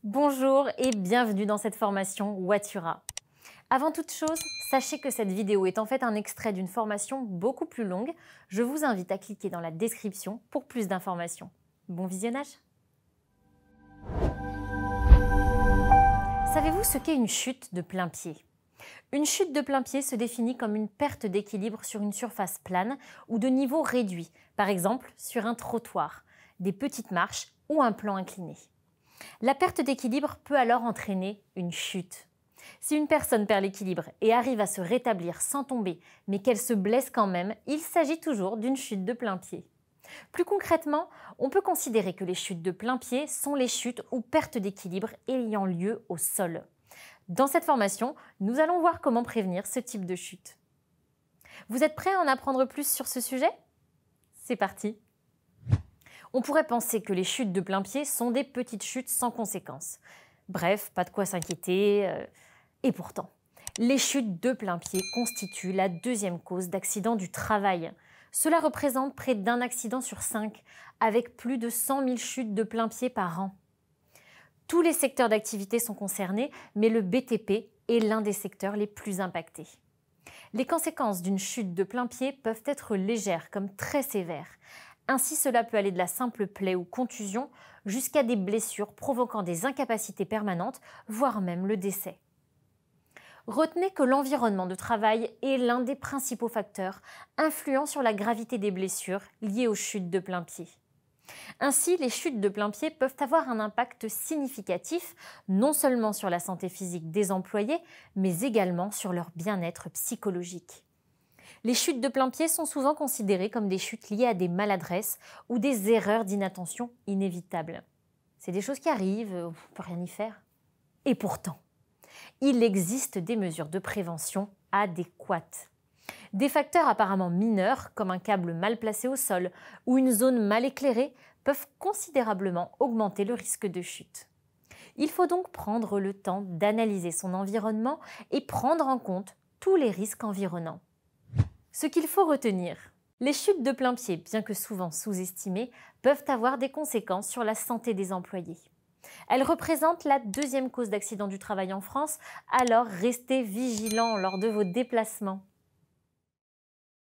Bonjour et bienvenue dans cette formation Watura. Avant toute chose, sachez que cette vidéo est en fait un extrait d'une formation beaucoup plus longue. Je vous invite à cliquer dans la description pour plus d'informations. Bon visionnage! Savez-vous ce qu'est une chute de plein pied? Une chute de plein pied se définit comme une perte d'équilibre sur une surface plane ou de niveau réduit, par exemple sur un trottoir, des petites marches ou un plan incliné. La perte d'équilibre peut alors entraîner une chute. Si une personne perd l'équilibre et arrive à se rétablir sans tomber, mais qu'elle se blesse quand même, il s'agit toujours d'une chute de plein pied. Plus concrètement, on peut considérer que les chutes de plein pied sont les chutes ou pertes d'équilibre ayant lieu au sol. Dans cette formation, nous allons voir comment prévenir ce type de chute. Vous êtes prêts à en apprendre plus sur ce sujet? C'est parti! On pourrait penser que les chutes de plein pied sont des petites chutes sans conséquences. Bref, pas de quoi s'inquiéter. Et pourtant, les chutes de plein pied constituent la deuxième cause d'accident du travail. Cela représente près d'un accident sur 5, avec plus de 100 000 chutes de plein pied par an. Tous les secteurs d'activité sont concernés, mais le BTP est l'un des secteurs les plus impactés. Les conséquences d'une chute de plein pied peuvent être légères comme très sévères. Ainsi, cela peut aller de la simple plaie ou contusion jusqu'à des blessures provoquant des incapacités permanentes, voire même le décès. Retenez que l'environnement de travail est l'un des principaux facteurs influents sur la gravité des blessures liées aux chutes de plein pied. Ainsi, les chutes de plein pied peuvent avoir un impact significatif non seulement sur la santé physique des employés, mais également sur leur bien-être psychologique. Les chutes de plein pied sont souvent considérées comme des chutes liées à des maladresses ou des erreurs d'inattention inévitables. C'est des choses qui arrivent, on ne peut rien y faire. Et pourtant, il existe des mesures de prévention adéquates. Des facteurs apparemment mineurs, comme un câble mal placé au sol ou une zone mal éclairée, peuvent considérablement augmenter le risque de chute. Il faut donc prendre le temps d'analyser son environnement et prendre en compte tous les risques environnants. Ce qu'il faut retenir, les chutes de plein pied, bien que souvent sous-estimées, peuvent avoir des conséquences sur la santé des employés. Elles représentent la deuxième cause d'accident du travail en France, alors restez vigilants lors de vos déplacements.